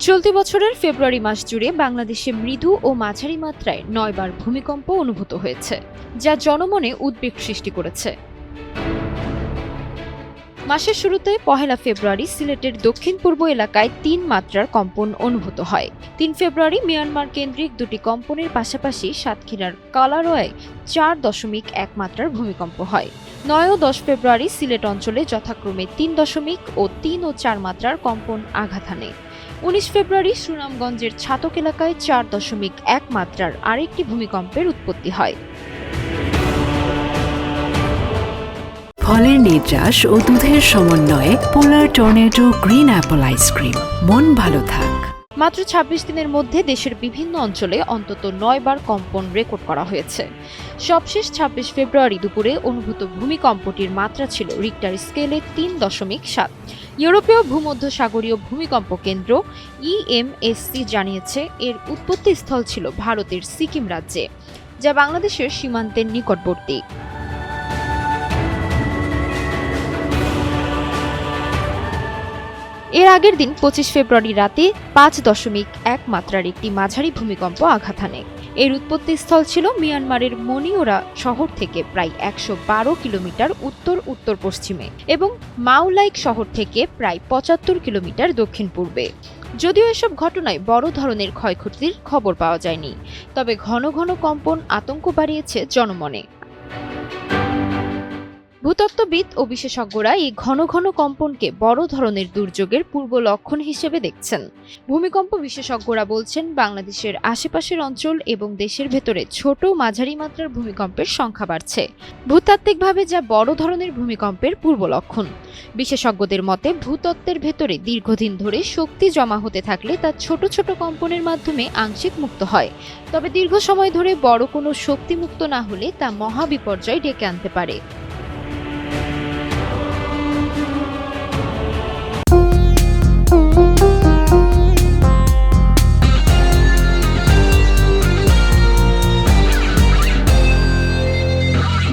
চলতি বছরের ফেব্রুয়ারি মাস জুড়ে বাংলাদেশে মৃদু ও মাঝারি মাত্রায় ৯ বার ভূমিকম্প অনুভূত হয়েছে, যা জনমনে উদ্বেগ সৃষ্টি করেছে। মাসের শুরুতে পহেলা ফেব্রুয়ারি সিলেটের দক্ষিণ পূর্ব এলাকায় ৩ মাত্রার কম্পন অনুভূত হয়। ৩ ফেব্রুয়ারি মিয়ানমার কেন্দ্রিক দুটি কম্পনের পাশাপাশি সাতক্ষীরার কালারোয়ায় ৪.১ মাত্রার ভূমিকম্প হয়। ৯ ও ১০ ফেব্রুয়ারি সিলেট অঞ্চলে যথাক্রমে ৩ ও ৩ ও ৪ মাত্রার কম্পন আঘাত হানে। ১৯ ফেব্রুয়ারি সুনামগঞ্জের ছাতক এলাকায় ৪.১ মাত্রার আরেকটি ভূমিকম্পের উৎপত্তি হয়। ফলের নির্যাস ও দুধের সমন্বয়ে পোলার টর্নেডো গ্রিন অ্যাপল আইসক্রিম। মন ভালো থাক। মাত্র ২৬ দিনের মধ্যে দেশের বিভিন্ন অঞ্চলে অন্তত ৯ বার কম্পন রেকর্ড করা হয়েছে। সবশেষ ২৬ ফেব্রুয়ারি দুপুরে অনুভূত ভূমিকম্পটির মাত্রা ছিল রিক্টার স্কেলে ৩.৭। ইউরোপীয় ভূমধ্যসাগরীয় ভূমিকম্প কেন্দ্র ইএমএসসি জানিয়েছে এর উৎপত্তিস্থল ছিল ভারতের সিকিম রাজ্যে, যা বাংলাদেশের সীমান্তের নিকটবর্তী। এর আগের দিন ২৫ ফেব্রুয়ারি রাতে ৫.১ মাত্রার একটি মাঝারি ভূমিকম্প আঘাত হানে। এর উৎপত্তিস্থল ছিল মিয়ানমারের মনিওরা শহর থেকে প্রায় ১১২ কিলোমিটার উত্তর উত্তর পশ্চিমে এবং মাওলাইক শহর থেকে প্রায় ৭৫ কিলোমিটার দক্ষিণ পূর্বে। যদিও এসব ঘটনায় বড় ধরনের ক্ষয়ক্ষতির খবর পাওয়া যায়নি, তবে ঘন ঘন কম্পন আতঙ্ক বাড়িয়েছে জনমনে। ভূতত্ত্ববিদ ও বিশেষজ্ঞরা এই ঘন ঘন কম্পনকে বড় ধরনের দুর্যোগের পূর্ব লক্ষণ হিসেবে দেখছেন। ভূমিকম্প বিশেষজ্ঞরা বলছেন, বাংলাদেশের আশেপাশের অঞ্চল এবং দেশের ভেতরে ছোট মাঝারি মাত্রার ভূমিকম্পের সংখ্যা বাড়ছে, ভূতাত্ত্বিকভাবে যা বড় ধরনের ভূমিকম্পের পূর্ব লক্ষণ। বিশেষজ্ঞদের মতে, ভূতত্ত্বের ভেতরে দীর্ঘদিন ধরে শক্তি জমা হতে থাকলে তা ছোট ছোট কম্পনের মাধ্যমে আংশিক মুক্ত হয়, তবে দীর্ঘ সময় ধরে বড় কোনো শক্তি মুক্ত না হলে তা মহাবিপর্যয় ডেকে আনতে পারে।